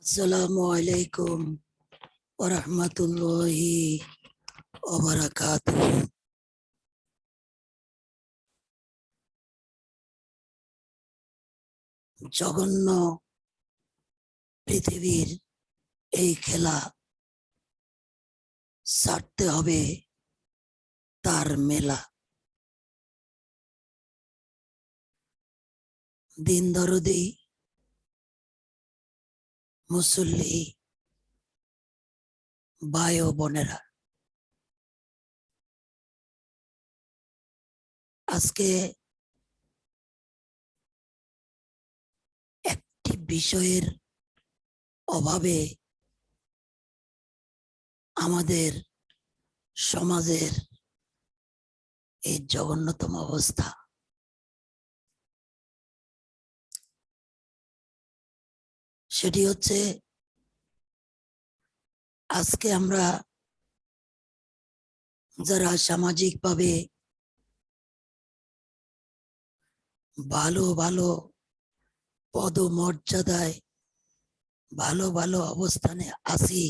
আসসালামু আলাইকুম ওয়া রাহমাতুল্লাহি ওয়া বারাকাতুহু। জঘন্য পৃথিবীর এই খেলা ছাড়তে হবে তার মেলা। দিন দরদি মুসল্লি ভাই ও বোনেরা, আজকে একটি বিষয়ের অভাবে আমাদের সমাজের এই জঘন্যতম অবস্থা। সেটি হচ্ছে, আজকে আমরা যারা সামাজিকভাবে ভালো ভালো পদমর্যাদায় ভালো ভালো অবস্থানে আছি,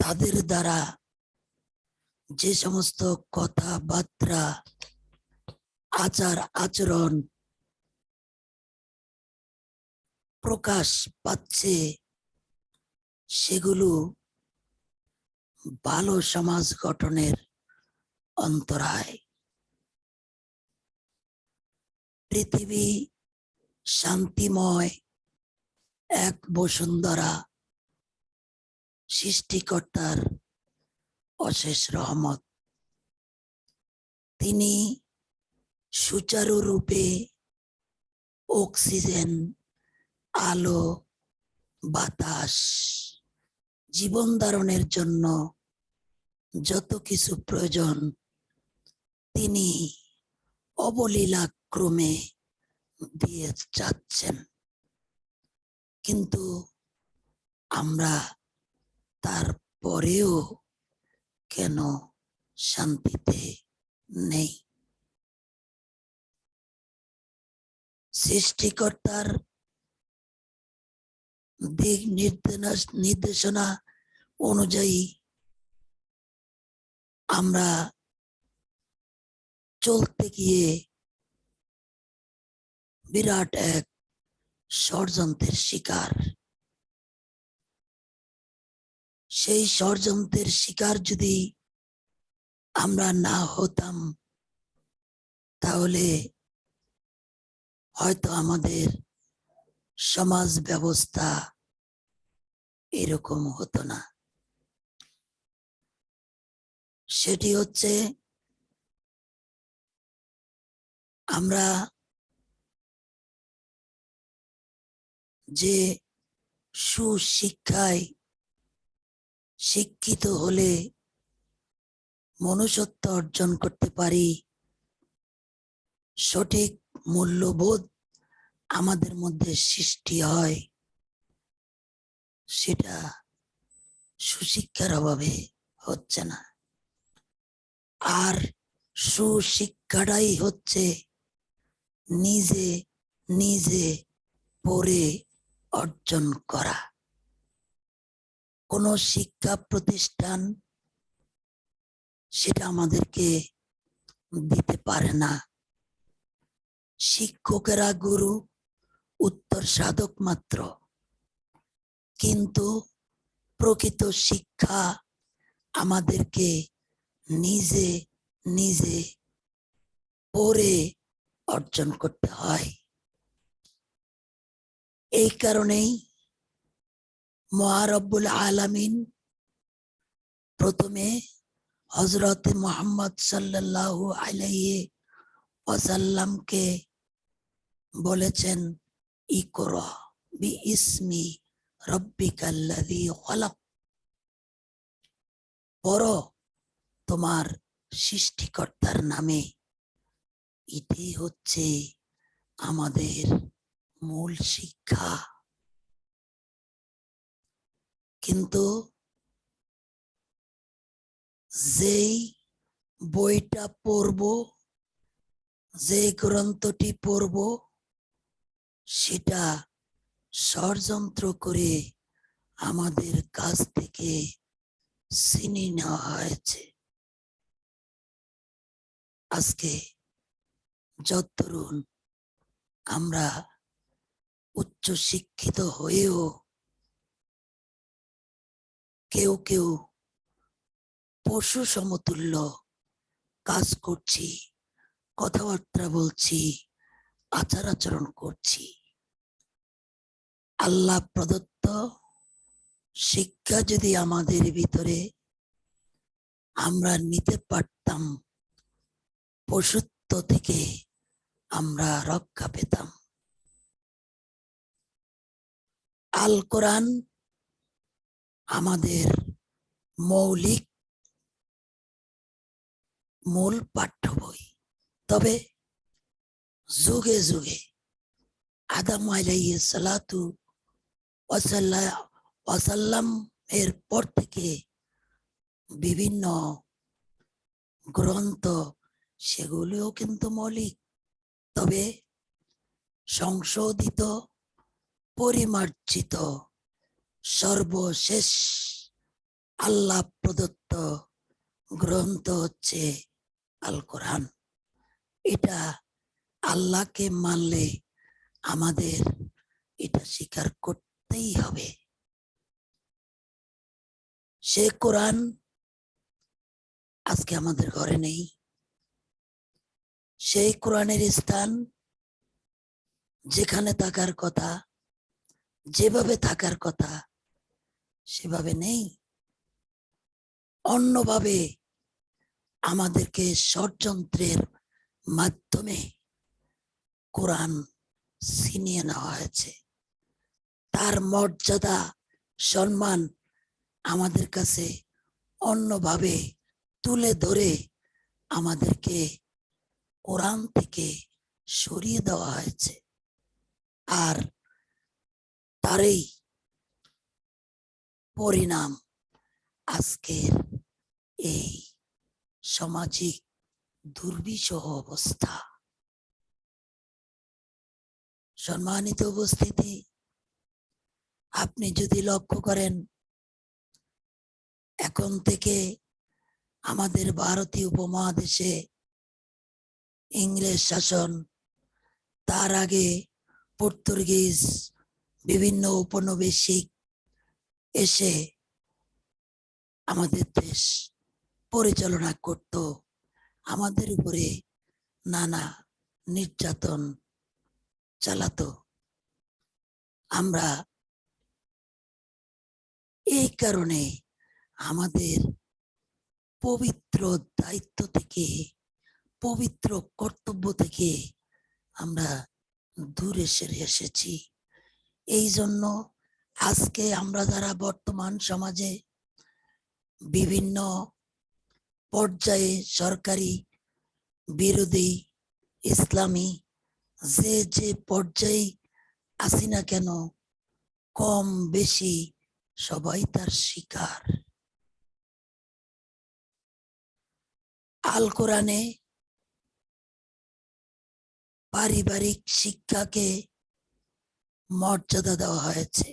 তাদের দ্বারা যে সমস্ত কথাবার্তা, আচার আচরণ প্রকাশ পাচ্ছে, সেগুলো ভালো সমাজ গঠনের অন্তরায়। পৃথিবী শান্তিময় এক বসুন্ধরা, সৃষ্টিকর্তার অশেষ রহমত। তিনি সুচারুরূপে অক্সিজেন, আলো, বাতাস, জীবন ধারণের জন্য যত কিছু প্রয়োজন তিনি অবলীলাক্রমে দিয়ে যাচ্ছেন, কিন্তু আমরা তারপরেও কেন শান্তিতে নেই? সৃষ্টিকর্তার দিক নির্দেশনা অনুযায়ী আমরা চলতে গিয়ে বিরাট এক ষড়যন্ত্রের শিকার। সেই ষড়যন্ত্রের শিকার যদি আমরা না হতাম, তাহলে হয়তো আমাদের সমাজ ব্যবস্থা এরকম হতো না। সেটি হচ্ছে, আমরা যে সুশিক্ষায় শিক্ষিত হলে মনুষ্যত্ব অর্জন করতে পারি, সঠিক মূল্যবোধ আমাদের মধ্যে সৃষ্টি হয়, সেটা সুশিক্ষার অভাবে হচ্ছে না। আর সুশিক্ষাটাই হচ্ছে নিজে নিজে পড়ে অর্জন করা। কোন শিক্ষা প্রতিষ্ঠান সেটা আমাদেরকে দিতে পারে না। শিক্ষকেরা গুরু, উত্তর সাধক মাত্র, কিন্তু প্রকৃত শিক্ষা আমাদেরকে নিজে নিজে পড়ে অর্জন করতে হয়। এই কারণেই মহারব্বুল আলামিন প্রথমে হযরত মুহাম্মদ সাল্লাল্লাহু আলাইহি ওয়াসাল্লামকে বলেছেন, ইকরা বিইসমি রাব্বিকাল্লাযী খলাক, পড়ো তোমার সৃষ্টিকর্তার নামে। এটাই হচ্ছে আমাদের মূল শিক্ষা। কিন্তু যেই বইটা পড়ব, যে গ্রন্থটি পড়ব, সেটা ষড়যন্ত্র করে আমাদের কাছ থেকে ছিনিয়ে নেওয়া হয়েছে। আজকে যত তরুণ আমরা উচ্চ শিক্ষিত হয়েও কেউ কেউ পশু সমতুল্য কাজ করছি, কথাবার্তা বলছি, আচার আচরণ করছি। আল্লাহ প্রদত্ত শিক্ষা যদি আমাদের ভিতরে আমরা নিতে পারতাম, পশুত্ব থেকে আমরা রক্ষা পেতাম। আল কোরআন আমাদের মৌলিক মূল পাঠ্য বই। তবে যুগে যুগে আদম আলাইহিস সালাতু ওয়াসাল্লাম এর পর থেকে বিভিন্ন গ্রন্থ, সেগুলিও কিন্তু মৌলিক, তবে সংশোধিত, পরিমার্জিত সর্বশেষ আল্লাহ প্রদত্ত গ্রন্থ হচ্ছে আল কোরআন। এটা আল্লাহকে মানলে আমাদের এটা স্বীকার করতেই হবে। সে কোরআন আজকে আমাদের ঘরে নেই। সেই কোরআনের স্থান যেখানে থাকার কথা, যেভাবে থাকার কথা, সেভাবে নেই। অন্যভাবে আমাদেরকে ষড়যন্ত্রের মাধ্যমে কোরআন ছিনিয়ে নেওয়া হয়েছে। তার মর্যাদা, সম্মান আমাদের কাছে অন্যভাবে তুলে ধরে আমাদেরকে কোরআন থেকে সরিয়ে দেওয়া হয়েছে। আর তারই পরিণাম আজকের এই সামাজিক দুর্বিষহ অবস্থা। সম্মানিত উপস্থিতি, আপনি যদি লক্ষ্য করেন, এখন থেকে আমাদের ভারতীয় উপমহাদেশে ইংরেজ শাসন, তার আগে পর্তুগিজ, বিভিন্ন উপনিবেশিক এসে আমাদের দেশ পরিচালনা করত, আমাদের উপরে নানা নির্যাতন চালাতো। আমরা এই কারণে আমাদের পবিত্র দায়িত্ব থেকে, পবিত্র কর্তব্য থেকে আমরা দূরে সরে এসেছি। এই জন্য আজকে আমরা যারা বর্তমান সমাজে বিভিন্ন পর্যায়ে সরকারি, বিরোধী, ইসলামী, যে যে পর্যায়ে আসি না কেন, কম বেশি সবাই তার শিকার। আল কোরআনে পারিবারিক শিক্ষাকে মর্যাদা দেওয়া হয়েছে,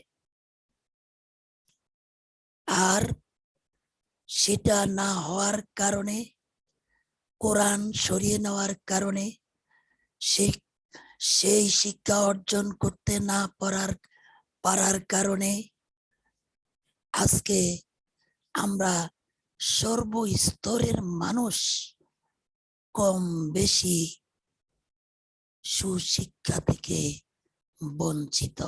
আর সেটা না হওয়ার কারণে, কোরআন সরিয়ে নেওয়ার কারণে, সেই শিক্ষা অর্জন করতে না পারার কারণে আজকে আমরা সর্বস্তরের মানুষ কম বেশি সুশিক্ষা থেকে বঞ্চিত।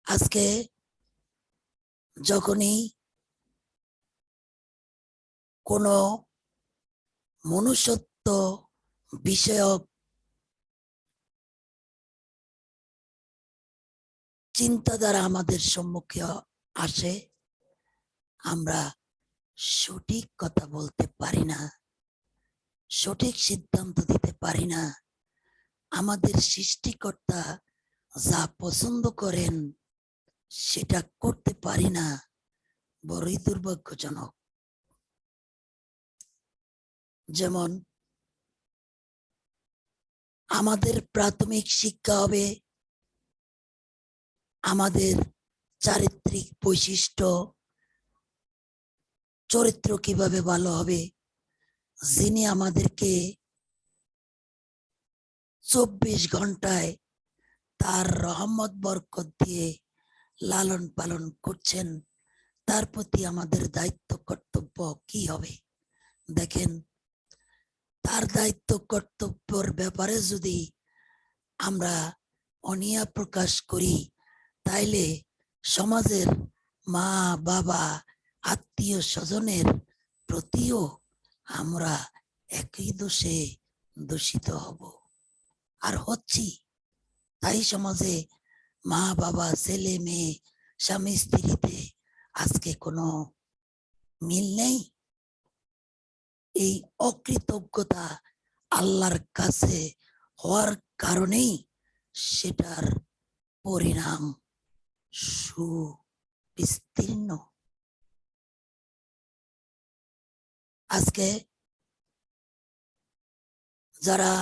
আজকে যখনই কোনো মনুষ্যত্ব বিষয়ক চিন্তাধারা আমাদের সম্মুখে আসে, আমরা সঠিক কথা বলতে পারি না, সঠিক সিদ্ধান্ত দিতে পারি না। আমাদের সৃষ্টিকর্তা যা পছন্দ করেন সেটা করতে পারি না, বড়ই দুর্ভাগ্যজনক। যেমন আমাদের প্রাথমিক শিক্ষা হবে আমাদের চারিত্রিক বৈশিষ্ট্য, চরিত্র কিভাবে ভালো হবে, যিনি আমাদেরকে 24 ঘন্টায় তার রহমত বরকত দিয়ে লালন পালন করছেন, তার প্রতি আমাদের দায়িত্ব কর্তব্য কি হবে। দেখেন, তার দায়িত্ব কর্তব্যের ব্যাপারে যদি আমরা অনীহা প্রকাশ করি, তাইলে সমাজের মা বাবা আত্মীয় স্বজনের প্রতিও আমরা একই দোষে দূষিত হব আর হচ্ছি। তাই সমাজে মা বাবা ছেলে মেয়ে স্বামী স্ত্রীতে আজকে কোনো মিল নেই। এই অকৃতজ্ঞতা আল্লাহর কাছে হওয়ার কারণেই সেটার পরিণাম সুবিস্তীর্ণ। আজকে যারা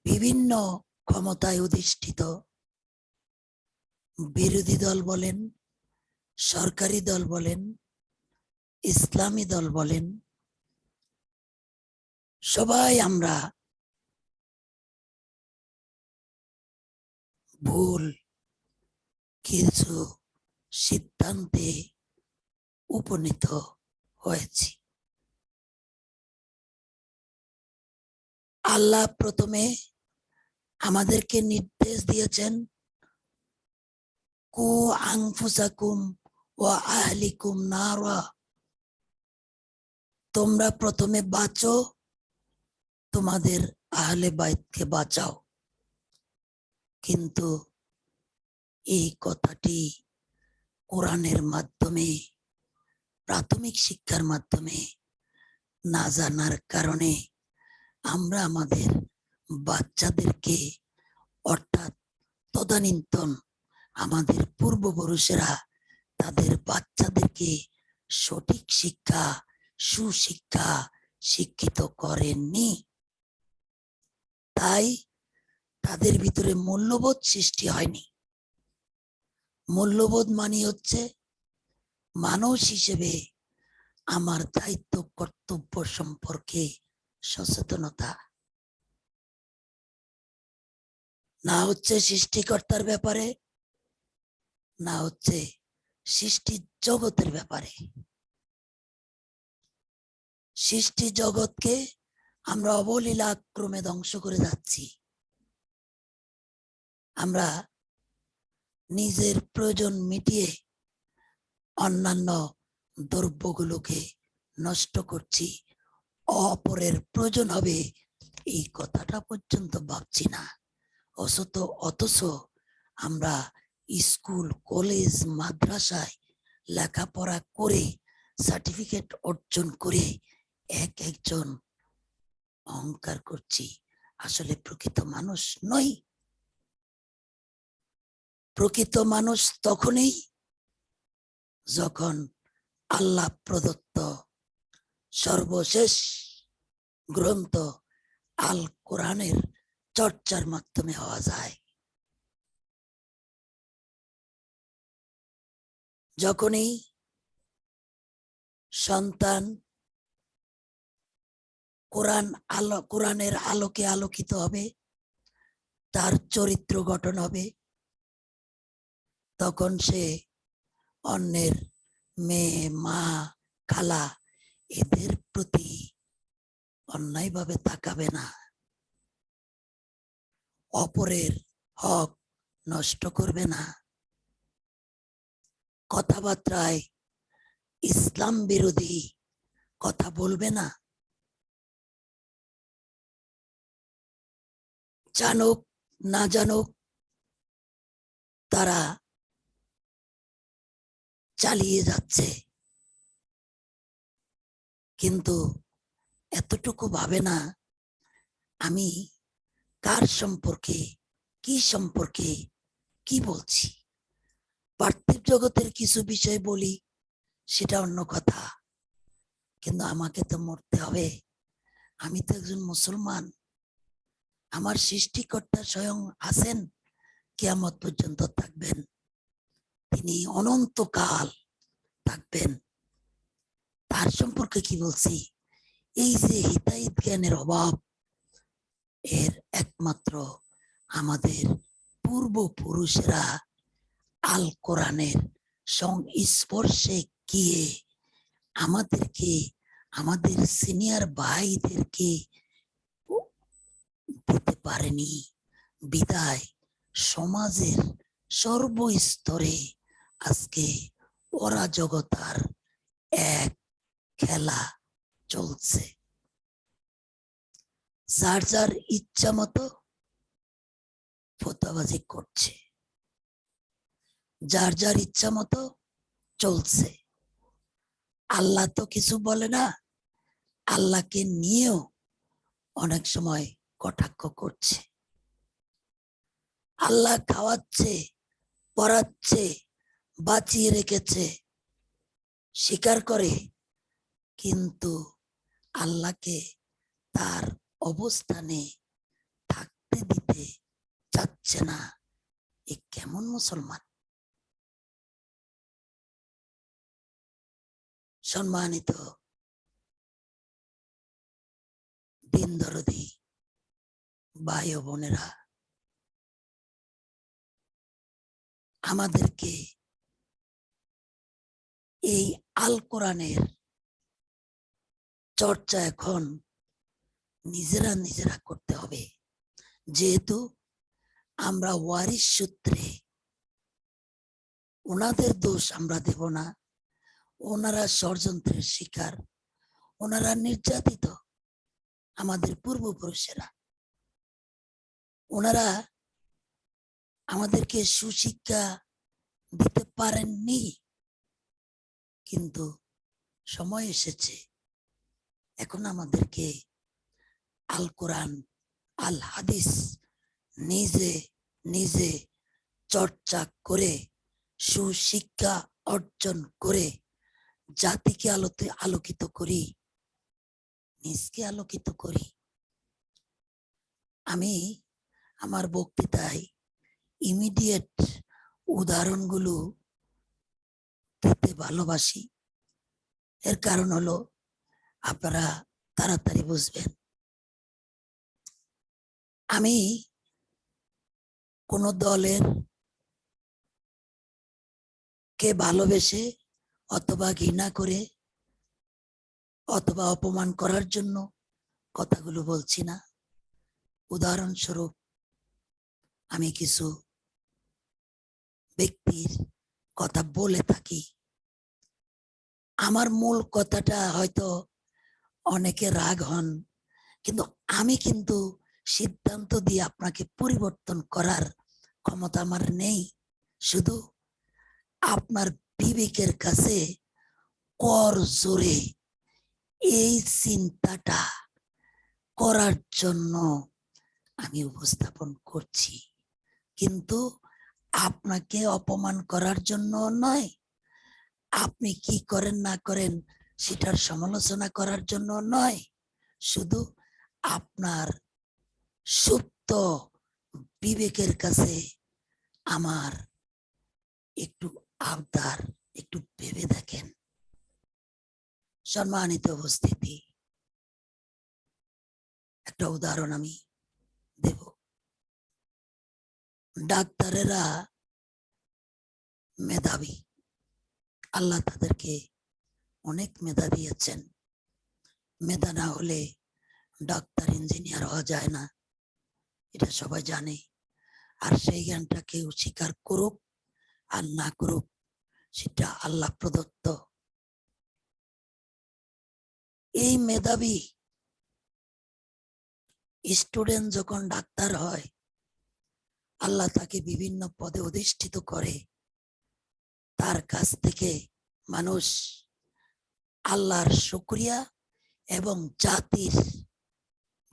বিভিন্ন ক্ষমতায় অধিষ্ঠিত, বিরোধী দল বলেন, সরকারি দল বলেন, ইসলামী দল বলেন, সবাই আমরা ভুল কিছু সিদ্ধান্তে উপনীত হয়েছি। আল্লাহ প্রথমে আমাদেরকে নির্দেশ দিয়েছেন, কু আনফুসাকুম ওয়া আহলিকুম নারা, তোমরা প্রথমে বাঁচো, তোমাদের আহলে বাইতকে বাঁচাও। কিন্তু এই কথাটি কোরআনের মাধ্যমে, প্রাথমিক শিক্ষার মাধ্যমে না জানার কারণে আমরা আমাদের বাচ্চাদেরকে, অর্থাৎ তদানীন্তন আমাদের পূর্বপুরুষেরা তাদের বাচ্চাদেরকে সঠিক শিক্ষা, সুশিক্ষা শিক্ষিত করেননি। তাই তাদের ভিতরে মূল্যবোধ সৃষ্টি হয়নি। মূল্যবোধ মানে হচ্ছে মানুষ হিসেবে আমার দায়িত্ব কর্তব্য সম্পর্কে সচেতনতা, না হচ্ছে সৃষ্টিকর্তার ব্যাপারে, না হচ্ছে সৃষ্টি জগতের ব্যাপারে। সৃষ্টি জগৎকে আমরা অবলীলা ক্রমে ধ্বংস করে যাচ্ছি। আমরা নিজের প্রয়োজন মিটিয়ে অন্যান্য দ্রব্যগুলোকে নষ্ট করছি, অপরের প্রয়োজন হবে এই কথাটা পর্যন্ত ভাবছি না। অথচ আমরা স্কুল, কলেজ, মাদ্রাসায় লেখাপড়া করে সার্টিফিকেট অর্জন করে একজন অহংকার করছি, আসলে প্রকৃত মানুষ নই। প্রকৃত মানুষ তখনই যখন আল্লাহ প্রদত্ত সর্বশেষ গ্রন্থ আল কোরআনের চর্চার মাধ্যমে হওয়া যায়। যখনই সন্তান কোরআনের আলোকে আলোকিত হবে, তার চরিত্র গঠন হবে, তখন সে অন্যের মেয়ে, মা, খালা এদের প্রতি অন্যায়ভাবে তাকাবে না, অপরের হক নষ্ট করবে না, কথাবার্তায় ইসলাম বিরোধী কথা বলবে না। জানুক না জানুক, তারা চালিয়ে যাচ্ছে, কিন্তু এতটুকু ভাবে না আমি কার সম্পর্কে, কি সম্পর্কে কি বলছি। পার্থিব জগতের কিছু বিষয় বলি, সেটা অন্য কথা, কিন্তু আমাকে তো মরতে হবে, আমি তো একজন মুসলমান, আমার সৃষ্টিকর্তা স্বয়ং আছেন, কিয়ামত পর্যন্ত থাকবেন, তিনি অনন্তকাল থাকবেন। তার সম্পর্কে কি বলছি? এই যে হিতাহিত জ্ঞানের অভাব, এর একমাত্র আমাদের পূর্বপুরুষেরা আল কোরআনের সংস্পর্শে গিয়ে আমাদেরকে, আমাদের সিনিয়র ভাইদেরকে দিতে পারেনি। বিদায় সমাজের সর্বস্তরে আজকে অরাজকতার এক খেলা চলছে। যার যার ইচ্ছা মতো ফতোয়াবাজি করছে, যার যার ইচ্ছা মতো চলছে। আল্লাহ তো কিছু বলে না, আল্লাহকে নিয়েও অনেক সময় কটাক্ষ করছে। আল্লাহ খাওয়াচ্ছে, পড়াচ্ছে, বাঁচিয়ে রেখেছে, স্বীকার করে, কিন্তু আল্লাহকে তার অবস্থানে থাকতে দিতে চাচ্ছে না। এ কেমন মুসলমান? সম্মানিত দিন দরদি ভাই ও বোনেরা, আমাদেরকে এই আল কোরআনের চর্চা এখন নিজেরা নিজেরা করতে হবে। যেহেতু আমরা ওয়ারিস সূত্রে, ওনাদের দোষ আমরা দেব না, ওনারা ষড়যন্ত্রের শিকার, ওনারা নির্যাতিত, আমাদের পূর্বপুরুষেরা। ওনারা আমাদেরকে সুশিক্ষা দিতে পারেননি, কিন্তু সময় এসেছে এখন আমাদেরকে আল কোরআন, আল হাদিস নিজে নিজে চর্চা করে, সুশিক্ষা অর্জন করে জাতিকে আলোকিত করি, নিজকে আলোকিত করি। আমি আমার বক্তৃতায় ইমিডিয়েট উদাহরণগুলো দিতে ভালোবাসি। এর কারণ হলো আপনারা তাড়াতাড়ি বুঝবেন। আমি কোন দলের কে ভালোবেসে অথবা ঘৃণা করে অথবা অপমান করার জন্য কথাগুলো বলছি না। উদাহরণস্বরূপ আমি কিছু ব্যক্তির কথা বলে থাকি, আমার মূল কথাটা হয়তো অনেকে রাগ হন, কিন্তু আমি কিন্তু সিদ্ধান্ত দিয়ে আপনাকে পরিবর্তন করার ক্ষমতা আমার নেই। শুধু আপনার বিবেকের কাছে কর জোরে এই চিন্তাটা করার জন্য আমি উপস্থাপন করছি, কিন্তু আপনাকে অপমান করার জন্য নয়, আপনি কি করেন না করেন সেটার সমালোচনা করার জন্য নয়, শুধু আপনার সুপ্ত বিবেকের কাছে আমার একটু আবদার, একটু ভেবে দেখেন। সম্মানিত উপস্থিতি, একটা উদাহরণ আমি দেব। ডাক্তারেরা মেধাবী, আল্লাহ তাদেরকে অনেক মেধা দিয়েছেন। মেধা না হলে ডাক্তার ইঞ্জিনিয়ার হওয়া যায় না, এটা সবাই জানে। আর সেই জ্ঞানটা কেউ স্বীকার করুক আর না করুক, সেটা আল্লাহ প্রদত্ত। এই মেধাবী স্টুডেন্ট যখন ডাক্তার হয়, আল্লাহ তাকে বিভিন্ন পদে অধিষ্ঠিত করে। তার কাছ থেকে মানুষ আল্লাহর শুকরিয়া এবং জাতির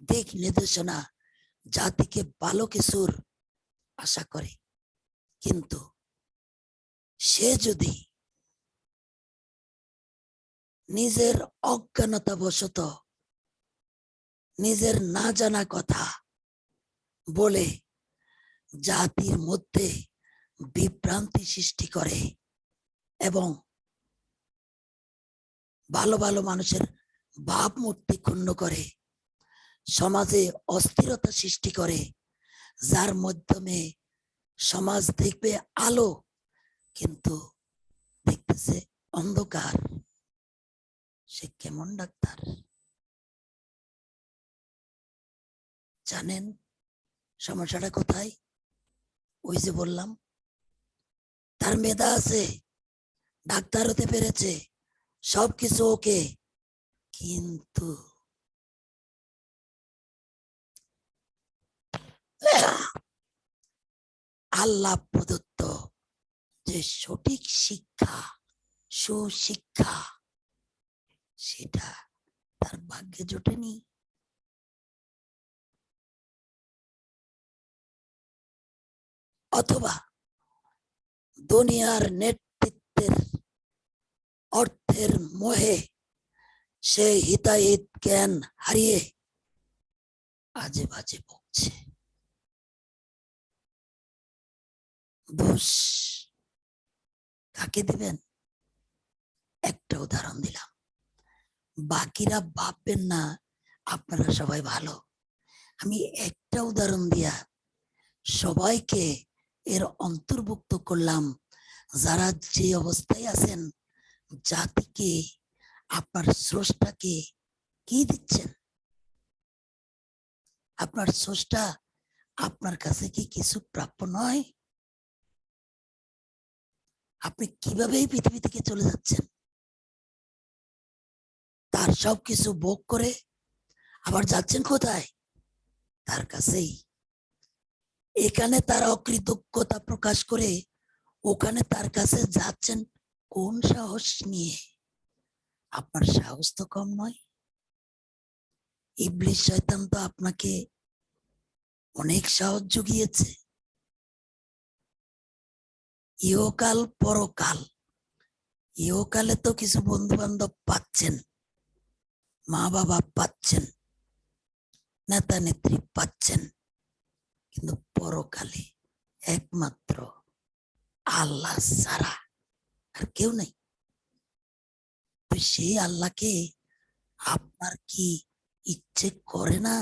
দিক নির্দেশনা, জাতিকে ভালো কিছুর আশা করে। কিন্তু সে যদি নিজের অজ্ঞানতা বশত, নিজের না জানা কথা বলে জাতির মধ্যে বিভ্রান্তি সৃষ্টি করে এবং ভালো ভালো মানুষের ভাবমূর্তি ক্ষুণ্ণ করে, সমাজে অস্থিরতা সৃষ্টি করে, যার মাধ্যমে সমাজ দেখবে আলো কিন্তু দেখতেছে অন্ধকার। সে কেমন ডাক্তার জানেন? সমস্যাটা কোথায়? ওই যে বললাম, তার মেধা আছে, ডাক্তার হতে পেরেছে, সবকিছু ওকে, কিন্তু আল্লাহ প্রদত্ত যে সঠিক শিক্ষা, সুশিক্ষা, সেটা তার ভাগ্যে জোটেনি। অথবা দুনিয়ার নেতৃত্বের অর্থের মোহে সে হিতাহিত জ্ঞান হারিয়ে আজে বাজে বকছে। দোষ কাকে দিবেন? একটা উদাহরণ দিলাম, বাকিরা ভাববেন না আপনারা সবাই ভালো। আমি একটা উদাহরণ দিয়া সবাইকে এর অন্তর্ভুক্ত করলাম, যারা যে অবস্থায় আছেন, জাতিকে, আপনার স্রষ্টাকে কি দিচ্ছেন? আপনার স্রষ্টা আপনার কাছে কি কিছু প্রাপ্য নয়? আপনি কিভাবে এই পৃথিবী থেকে চলে যাচ্ছেন? তার সবকিছু ভোগ করে আবার যাচ্ছেন কোথায়? তার কাছেই। এখানে তার অকৃতজ্ঞতা প্রকাশ করে ওখানে তার কাছে যাচ্ছেন কোন সাহস নিয়ে? আপনার সাহস তো কম নয়। ইবলিস শয়তান তো আপনাকে অনেক সাহস জুগিয়েছে। ইহকাল পরকাল, ইহকালে তো কিছু বন্ধু বান্ধব পাচ্ছেন, মা বাবা পাচ্ছেন, নেতা নেত্রী পাচ্ছেন, কিন্তু পরকালে একমাত্র আল্লাহ ছাড়া আর কেউ নেই। তো সেই আল্লাহকে আপনার কি ইচ্ছে করে না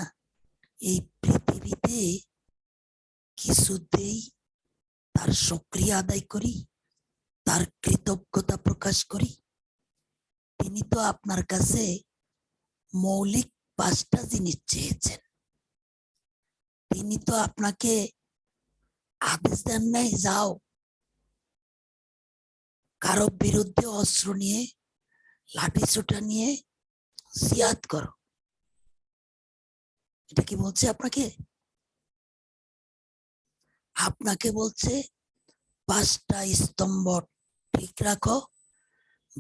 এই পৃথিবীতে কিছুতেই তার শুকরিয়া আদায় করি, তার কৃতজ্ঞতা প্রকাশ করি? তিনি তো আপনার কাছে মৌলিক 5টা জিনিস চেয়েছেন। তিনি তো আপনাকে আদেশ দেন নাই যাও কারো বিরুদ্ধে অস্ত্র নিয়ে, লাঠি সোটা নিয়ে জিহাদ করো। এটা কি বলছে আপনাকে? আপনাকে বলছে 5টা স্তম্ভ ঠিক রাখো,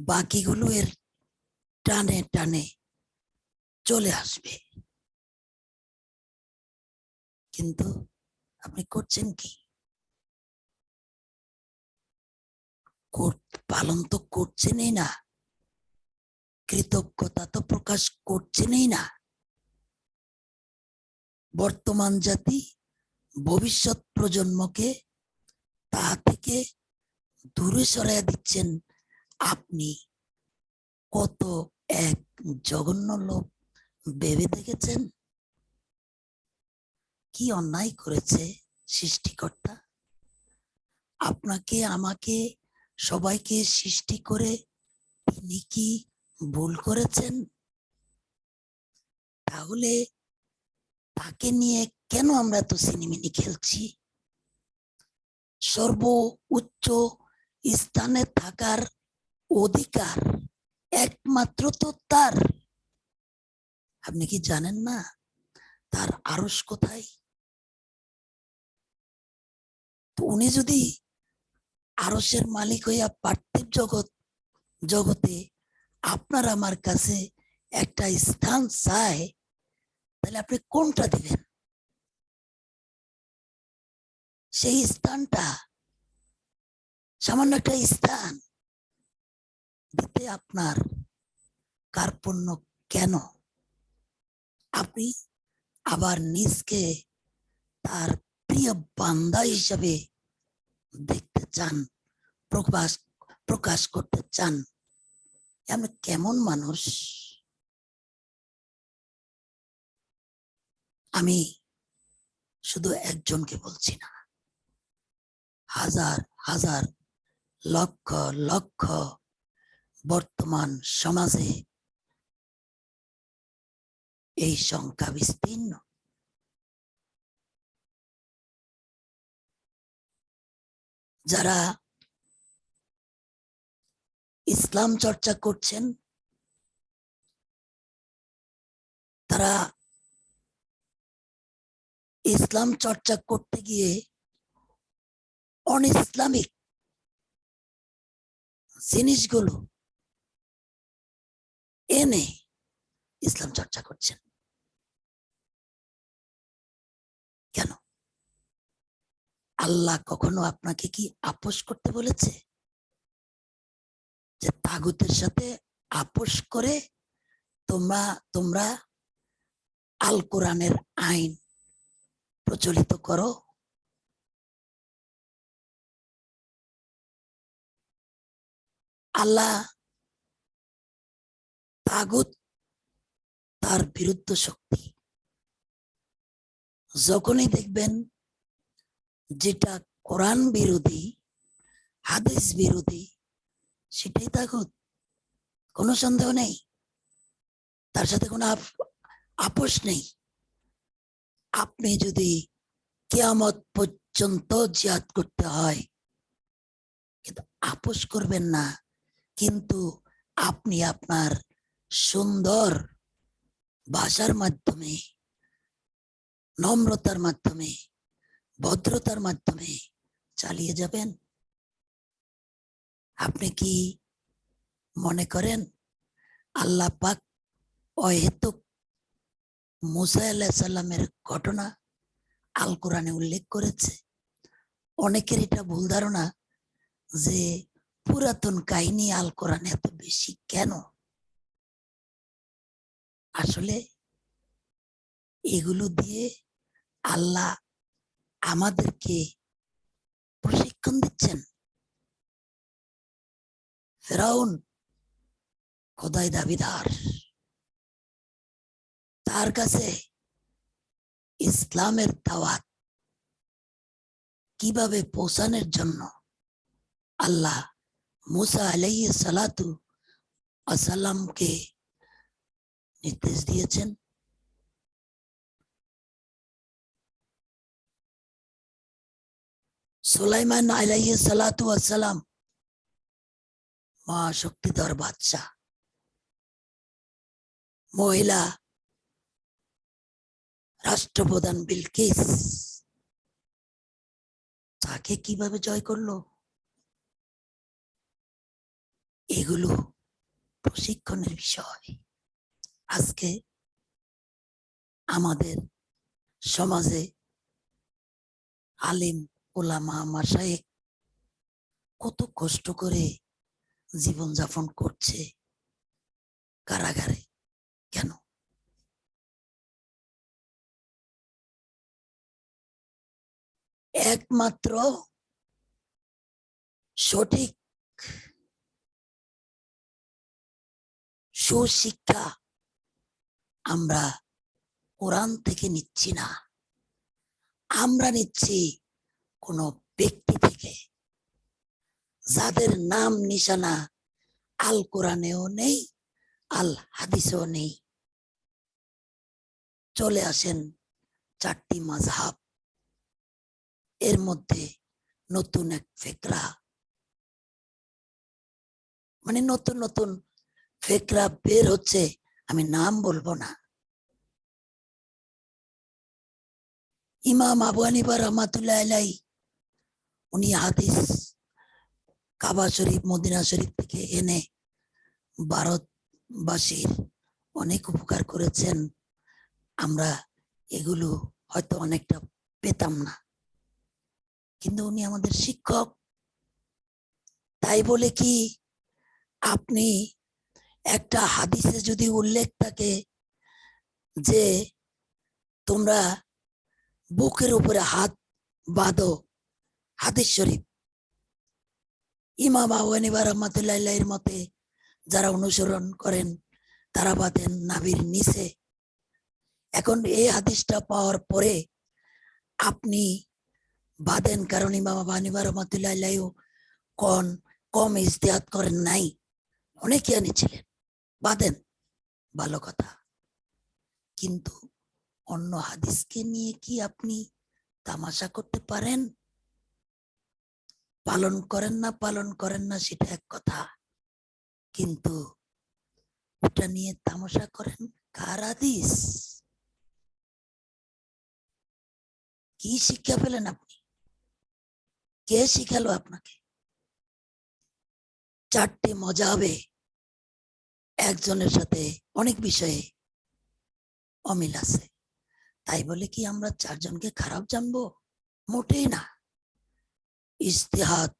বাকিগুলো এর টানে টানে চলে আসবে। কিন্তু আপনি করছেন কি? পালন তো করছেনই না, কৃতজ্ঞতা তো প্রকাশ করছেনই না। বর্তমান জাতি ভবিষ্যৎ প্রজন্মকে তা থেকে দূরে সরাইয়া দিচ্ছেন আপনি। কত এক জঘন্য লোক ভেবে দেখেছেন? কি অন্যায় করেছে সৃষ্টিকর্তা? আপনাকে, আমাকে, সবাইকে সৃষ্টি করে তিনি কি ভুল করেছেন? তাহলে তাকে নিয়ে কেন আমরা এত সিনেমিনি খেলছি? সর্ব উচ্চ স্থানে থাকার অধিকার একমাত্র তো তার। আপনি কি জানেন না তার আরশ কোথায়? তো উনি যদি আরশের মালিক হইয়া পার্থিব জগতে আপনার আমার কাছে একটা স্থান চায়, তাহলে আপনি কোনটা দিবেন? সেই স্থানটা, সামান্য একটা স্থান দিতে আপনার কার্পণ্য কেন? আপনি আবার নিজকে তার প্রিয় বান্দা হিসাবে দেখতে চান, প্রকাশ করতে চান। আপনি কেমন মানুষ? আমি শুধু একজনকে বলছি না, হাজার হাজার লক্ষ লক্ষ বর্তমান সমাজে এই সংখ্যা বিস্তীর্ণ। যারা ইসলাম চর্চা করছেন তারা ইসলাম চর্চা করতে গিয়ে অনইসলামিক জিনিসগুলো এনে ইসলাম চর্চা করছেন। কেন? আল্লাহ কখনো আপনাকে কি আপোষ করতে বলেছে? যে তাগুতের সাথে আপোষ করে তোমরা আল কোরআনের আইন প্রচলিত করো? আল্লাহ তাগুত তার বিরুদ্ধ শক্তি। যখনই দেখবেন যেটা কোরআন বিরোধী, হাদিস বিরোধী, সেটাই তাগুত, কোনো সন্দেহ নেই, তার সাথে কোনো আপোষ নেই। আপনি যদি কিয়ামত পর্যন্ত জিহাদ করতে হয় কিন্তু আপোষ করবেন না, কিন্তু আপনি আপনার সুন্দর ভাষার মাধ্যমে, নম্রতার মাধ্যমে, ভদ্রতার মাধ্যমে চালিয়ে যাবেন। আপনি কি মনে করেন আল্লাহ পাক অহেতুক মুসা আলাইহিস সালামের ঘটনা আল কোরআনে উল্লেখ করেছে? অনেকের এটা ভুল ধারণা যে পুরাতন কাহিনী আল কোরআনে এত বেশি কেন? আসলে এগুলো দিয়ে আল্লাহ আমাদেরকে প্রশিক্ষণ দিচ্ছেন। ফেরাউন খোদাই দাবিদার, তার কাছে ইসলামের দাওয়াত কিভাবে পৌঁছানোর জন্য আল্লাহ মুসা আলাইহিস সালাতু ওয়াস সালামকে নির্দেশ দিয়েছেন। সুলাইমান আলাইহিস সালাতু ওয়াস সালাম মহাশক্তিধর বাদশা, মহিলা রাষ্ট্রপ্রধান বিলকিস, তাকে কিভাবে জয় করলো? এগুলো প্রশিক্ষণের বিষয়। আজকে আমাদের সমাজে আলিম ওলামা মাশায়েখ কত কষ্ট করে জীবন যাপন করছে কারাগারে। কেন? একমাত্র সঠিক সুশিক্ষা আমরা কোরআন থেকে নিচ্ছি না, আমরা নিচ্ছি কোন ব্যক্তি থেকে যাদের নাম নিশানা আল কোরআনেও নেই, আল হাদিসেও নেই। চলে আসেন 4টি মাযহাব, এর মধ্যে নতুন এক ফিকরা, মানে নতুন নতুন ফিকরা বের হচ্ছে, আমি নাম বলবো না। ইমাম আবু হানিফা রাহমাতুল্লাহ আলাইহি উনি হাদিস কাবা শরীফ মদিনা শরীফ থেকে এনে ভারতবাসীর অনেক উপকার করেছেন। আমরা এগুলো হয়তো অনেকটা পেতাম না, কিন্তু উনি আমাদের শিক্ষক। তাই বলে কি আপনি একটা হাদিসে যদি উল্লেখ থাকে যে তোমরা বুকের উপরে হাত বাঁধো, হাদিস শরীফ। ইমাম আবু হানিফা রাহমাতুল্লাহির মতে যারা অনুসরণ করেন তারা বাঁধেন নাভির নিচে। এখন এই হাদিসটা পাওয়ার পরে আপনি বাঁধেন, কারণ ইমাম আবু হানিফা রাহমাতুল্লাহিও কম ইজতিহাদ করেন নাই, অনেক জ্ঞানী ছিলেন, বাঁধেন, ভালো কথা। কিন্তু অন্য হাদিসকে নিয়ে কি আপনি তামাশা করতে পারেন? পালন করেন না সেটা এক কথা, কিন্তু ওটা নিয়ে তামাশা করেন কার হাদিস? কি শিক্ষা পেলেন আপনি? কে শিখালো আপনাকে? চারটি মজাবে একজনের সাথে অনেক বিষয়ে অমিল আছে, তাই বলে কি আমরা চারজনকে খারাপ জানবো? মোটেই না। ইজতিহাদ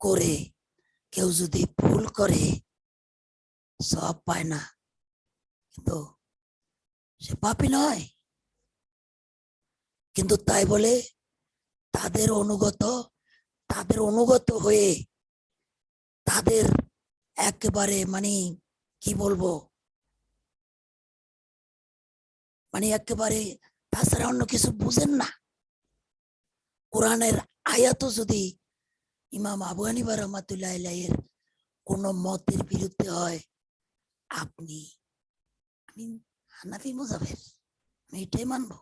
করে কেউ যদি ভুল করে সওয়াব পায় না, কিন্তু সে পাপী নয়। কিন্তু তাই বলে তাদের অনুগত হয়ে তাদের একেবারে কি বলবো, একেবারে তাছাড়া অন্য কিছু বুঝেন না। কোরআনের আয়াত যদি ইমাম আবু হানিফা রাহমাতুল্লাহির কোন মতের বিরুদ্ধে হয়, আমি হানাফি মুজাফের, আমি এটাই মানবো,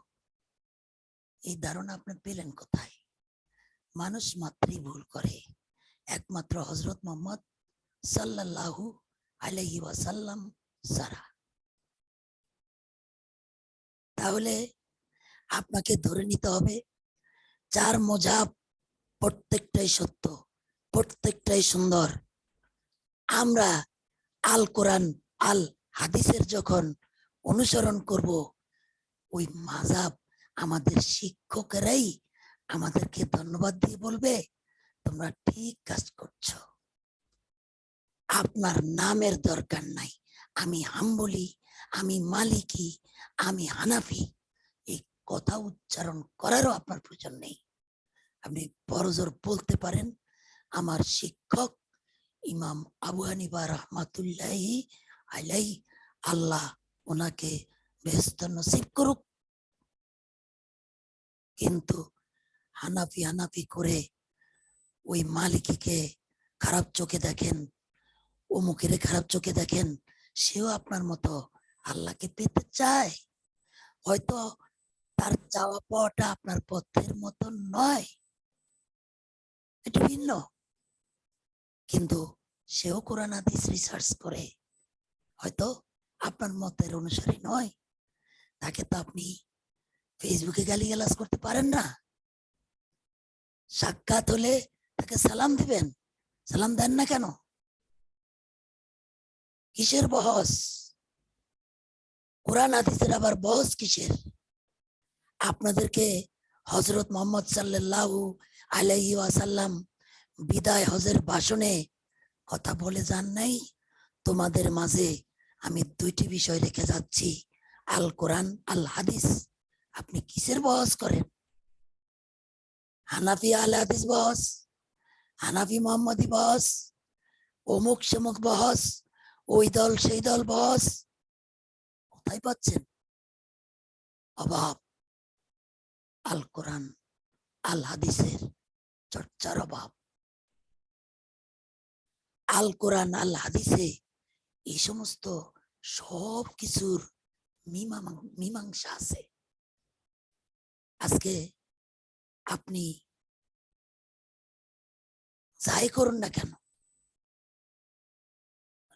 এই ধারণা আপনি পেলেন কোথায়? মানুষ মাত্রই ভুল করে, একমাত্র হযরত মুহাম্মদ সাল্লাল্লাহু আলাইহি ওয়াসাল্লাম ছাড়া। তাহলে আপনাকে ধরে নিতে হবে চার মজাব প্রত্যেকটাই সত্য, প্রত্যেকটাই সুন্দর। আমরা আল কোরআন আল হাদিসের যখন অনুসরণ করব, ওই মাযহাব আমাদের শিক্ষকেরাই আমাদেরকে ধন্যবাদ দিয়ে বলবে তোমরা ঠিক কাজ করছো, আপনার নামের দরকার নাই। আমি হাম্বলি, আমি মালিকি, আমি হানাফি, এই কথা উচ্চারণ করারও আপনার প্রয়োজন নেই। আপনি বড়জোর বলতে পারেন আমার শিক্ষক ইমাম আবু হানিফা রাহমাতুল্লাহি আলাইহি, আল্লাহ ওনাকে বেহেশত নসিব করুক। কিন্তু হানাফি করে ওই মালিকিকে খারাপ চোখে দেখেন, অমুকের খারাপ চোখে দেখেন, সেও আপনার মতো আল্লাহকে পেতে চায়। হয়তো তার চাওয়া পাওয়াটা আপনার পথের মতো নয়, এটা ভিন্ন, কিন্তু সেও কোরআন হাদিস রিসার্চ করে, হয়তো আপনার মতের অনুসারী নয়। তাকে তো আপনি ফেসবুকে গালিগালাজ করতে পারেন না। সাক্ষাৎ হলে তাকে সালাম দিবেন, সালাম দেন না কেন? কিসের বহস? কোরআন হাদিসের আবার বহস কিসের? আপনাদেরকে হযরত মুহাম্মদ সাল্লাল্লাহু আলাইহি ওয়াসাল্লাম বিদায় হজের ভাষণে কথা বলে যান নাই, তোমাদের মাঝে আমি দুইটি বিষয় রেখে যাচ্ছি, আল কোরআন আল হাদিস। আপনি কিসের বহস করেন? হানাফি আল হাদিস বহস, হানাফি মোহাম্মদী বহস, অমুক সমুক বহস, ওই দল সেই দল বহস, কোথায় পাচ্ছেন? অভাব, আল কোরআন আল হাদিসের চর্চার অভাব। আল কোরআন আল হাদিসে এই সমস্ত সব কিছুর মীমাংসা আছে। আজকে আপনি যাই করুন না কেন,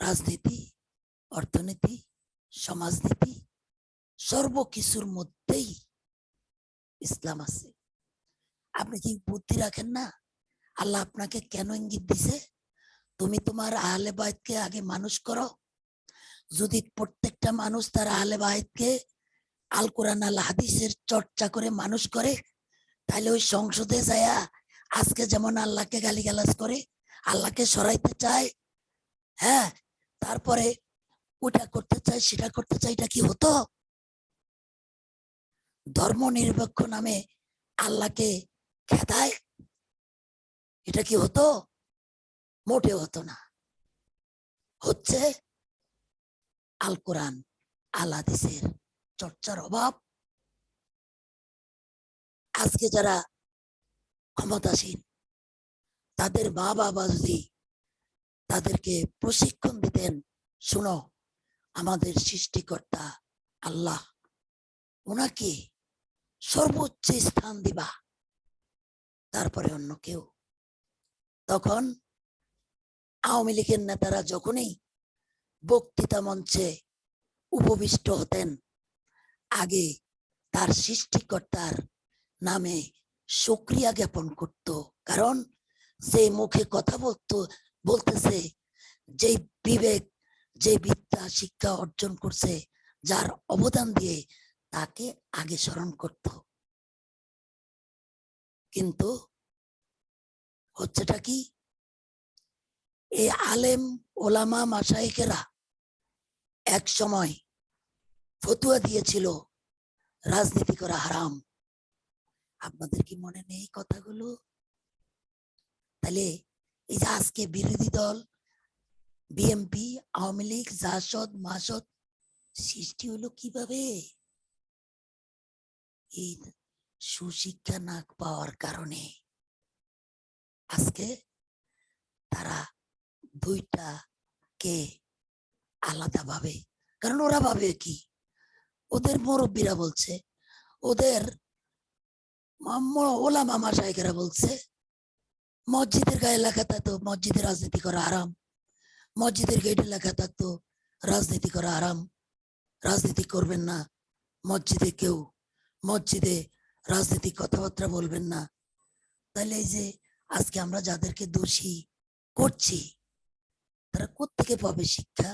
রাজনীতি, অর্থনীতি, সমাজনীতি, সর্বকিছুর মধ্যেই ইসলাম আছে। আপনি কি বুদ্ধি রাখেন না? আল্লাহ আপনাকে কেন ইঙ্গিত দিছে, তুমি তোমার আহলে বাইতকে আগে মানুষ করো। যদি প্রত্যেকটা মানুষ তার আহলে বাইতকে আল কোরআন আল হাদিসের চর্চা করে মানুষ করে, তাহলে ওই সংসদে যায়া আজকে যেমন আল্লাহকে গালিগালাজ করে, আল্লাহকে সরাইতে চায়, হ্যাঁ, তারপরে ওটা করতে চাই সেটা করতে চাই, এটা কি হতো? ধর্ম নিরপেক্ষ নামে আল্লাহকে খেদায়, এটা কি হতো? মোটে হতো না। হচ্ছে আল কোরআন আল হাদিসের চর্চার অভাব। আজকে যারা ক্ষমতাসীন তাদের মা বাবা যদি তাদেরকে প্রশিক্ষণ দিতেন, শুনো আমাদের সৃষ্টিকর্তা আল্লাহ, ওনাকে সর্বোচ্চ স্থান দিবা, তারপরে অন্য কেউ। তখন আওয়ামী লীগের নেতারা যখনই বক্তৃতা মঞ্চে উপবিষ্ট হতেন, আগে তার সৃষ্টিকর্তার নামে শুকরিয়া জ্ঞাপন করত। কারণ যে মুখে কথা বলতেছে, যে বিবেক, যে বিদ্যা শিক্ষা অর্জন করছে, যার অবদান দিয়ে তাকে আগে স্মরণ করত। কিন্তু হচ্ছেটা কি, এই আলেম ওলামা মাশায়েখেরা এক সময় ফতুয়া দিয়েছিল রাজনীতি করা হারাম। আপনাদের কি মনে নেই কথাগুলো? তাহলে এই যে আজকে বিরোধী দল বিএনপি, আওয়ামী লীগ, জাসদ, মাসদ সৃষ্টি হলো কিভাবে? এই সুশিক্ষা না পাওয়ার কারণে আজকে তারা দুইটাকে আলাদা ভাবে। কারণ ওরা ভাবে কি, ওদের মুরব্বীরা বলছে, ওদের ওলামা মাশায়েখরা বলছে মসজিদের গায়ে লেখা থাকতো মসজিদে রাজনীতি করা হারাম, মসজিদের গেটে লেখা থাকতো রাজনীতি করা হারাম, রাজনীতি করবেন না, মসজিদে কেউ মসজিদে রাজনীতি কথাবার্তা বলবেন না। তাহলে এই যে আজকে আমরা যাদেরকে দোষী করছি, তারা কোত্থেকে পাবে শিক্ষা?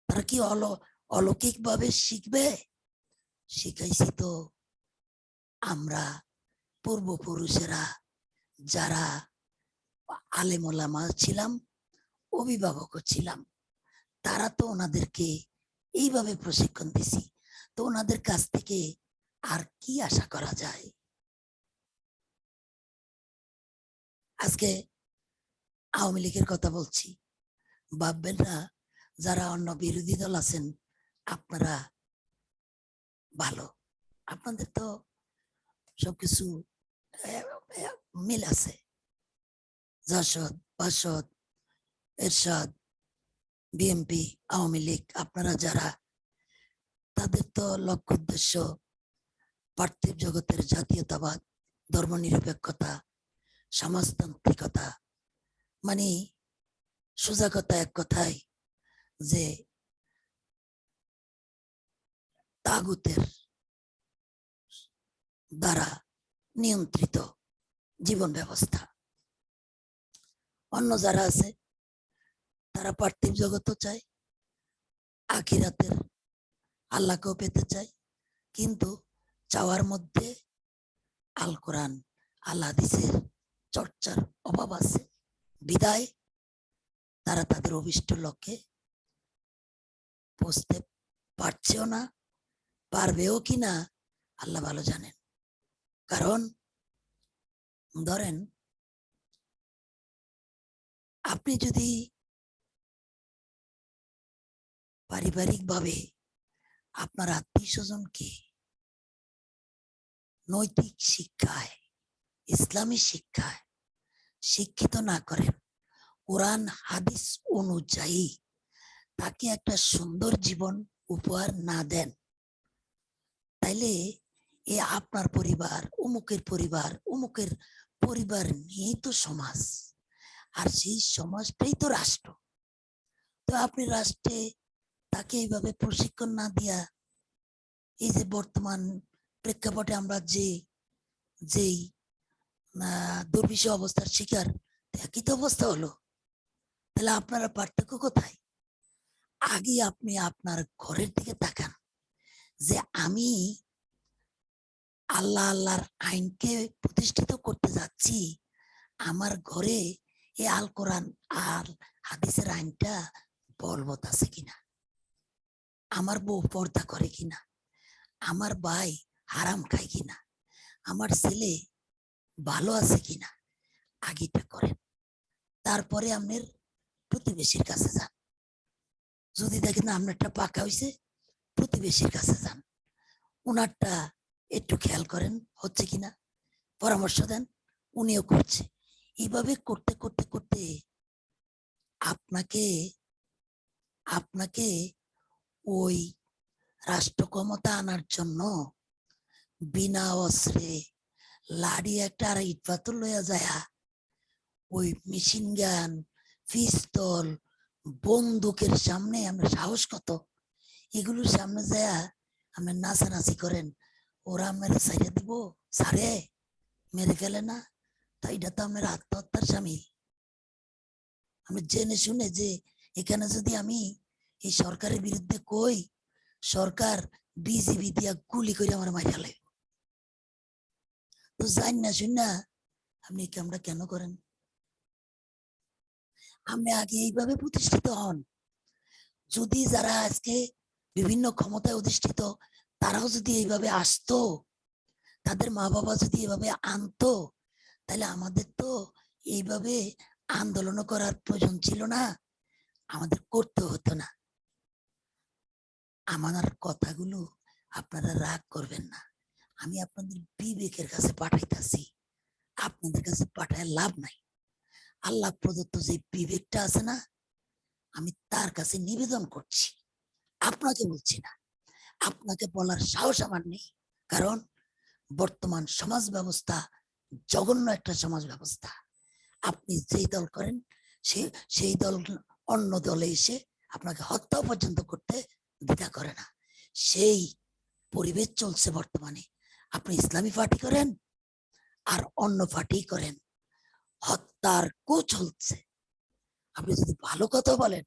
তারা কি অলৌকিক ভাবে শিখবে? শিখাইছি তো আমরা পূর্বপুরুষেরা, যারা আলেম ওলামা ছিলাম, অভিভাবক ছিলাম, তারা তো ওনাদেরকে এইভাবে প্রশিক্ষণ দিছি। তো ওনাদের কাছ থেকে আর কি আশা করা যায়? আজকে আওয়ামী লীগের কথা বলছি, ভাববেন না যারা অন্য বিরোধী দল আছেন আপনারা ভালো, আপনাদের তো সবকিছু মিল আছে। জাসদ, বাসদ, এরশাদ, বিএনপি, আওয়ামী লীগ, আপনারা যারা, তাদের তো লক্ষ্য উদ্দেশ্য পার্থিব জগতের জাতীয়তাবাদ, ধর্মনিরপেক্ষতা, সমাজতান্ত্রিকতা, মানে সোজা কথা এক কথায় যে তাগুতের দ্বারা নিয়ন্ত্রিত জীবন ব্যবস্থা। অন্য যারা আছে তারা পার্থিব জগতও চায়, আখিরাতের আল্লাহকেও পেতে চায়, কিন্তু চাওয়ার মধ্যে আল কোরআন আল হাদিসের চর্চার অভাব আছে। বিদায় তারা তাদের অভিষ্ট লক্ষ্যে পৌঁছতে পারছেও না, পারবেও কিনা আল্লাহ ভালো জানেন। কারণ ধরেন আপনি যদি পারিবারিক ভাবে আপনার আত্মীয় স্বজনকে নৈতিক শিক্ষায়, ইসলামী শিক্ষায় শিক্ষিত না করেন, কোরআন হাদিস অনুযায়ী তাকে একটা সুন্দর জীবন উপহার না দেন, তাইলে এ আপনার পরিবার, অমুকের পরিবার, অমুকের পরিবার নিয়েই তো সমাজ, আর সেই সমাজটাই তো রাষ্ট্র। তো আপনি রাষ্ট্রে তাকে এইভাবে প্রশিক্ষণ না দিয়া, এই যে বর্তমান প্রেক্ষাপটে আমরা যেই দুর্বিষহ অবস্থার শিকার, একই তো অবস্থা হলো। তাহলে আপনারা পার্থক্য কোথায়? আগে আপনি আপনার ঘরের দিকে তাকান, যে আমি আল্লাহর আইনকে প্রতিষ্ঠিত করতে যাচ্ছি, আমার ঘরে এই আল কোরআন আর হাদিসের আইনটা বলবৎ আছে কিনা, আমার বউ পর্দা করে কিনা, আমার ভাই হারাম খায় কিনা, আমার ছেলে ভালো আছে কিনা, আগেটা করেন। তারপরে আপনার প্রতিবেশীর কাছে যান। যদি দেখেন না আপনারটা পাকা হয়েছে, প্রতিবেশীর কাছে যান, ওনারটা একটু খেয়াল করেন হচ্ছে কিনা, পরামর্শ দেন, উনিও করছে। এইভাবে করতে করতে করতে আপনাকে আপনাকে ওই রাষ্ট্র ক্ষমতা আনার জন্য বিনা অস্ত্রে লাড়ি একটা আর ইট পাথর লইয়া যায়, ওই মেশিন গান, পিস্তল, বন্দুকের সামনে আমরা সাহস কত, এগুলোর সামনে যায় আমরা নাচানাচি করেন, ওরা মেরে সাইডে দিব, সারে মেরে ফেলে না, তাই এটা তো আমার আত্মহত্যার সামিল। আমি জেনে শুনে যে এখানে যদি আমি এই সরকারের বিরুদ্ধে কই, সরকার বিজিবি দিয়া গুলি করে আমার মাইরা ফেলে। তো জানি না শুন না আপনি কামটা কেন করেন? আপনি আগে এইভাবে প্রতিষ্ঠিত হন। যদি যারা আজকে বিভিন্ন ক্ষমতায় অধিষ্ঠিত তারাও যদি এইভাবে আসতো, তাদের মা বাবা যদি এভাবে আনতো, তাহলে আমাদের তো এইভাবে আন্দোলন করার প্রয়োজন ছিল না, আমাদের করতে হতো না। আমার কথাগুলো আপনারা রাগ করবেন না, আমি আপনাদের বিবেকের কাছে পাঠাইতেছি, আপনাদের কাছে পাঠায় লাভ নাই। আল্লাহ প্রদত্ত যে বিবেকটা আছে না, আমি তার কাছে নিবেদন করছি, আপনাকে বলছি না। আপনাকে বলার সাহস আমার নেই, কারণ বর্তমান সমাজ ব্যবস্থা জঘন্য একটা সমাজ ব্যবস্থা। আপনি যেই দল করেন সেই দল অন্য দলে এসে আপনাকে হত্যা পর্যন্ত করতে দ্বিধা করে না, সেই পরিবেশ চলছে বর্তমানে। আপনি ইসলামী পার্টি করেন আর অন্য পার্টি করেন, হত্যার কু চলছে। আপনি যদি ভালো কথা বলেন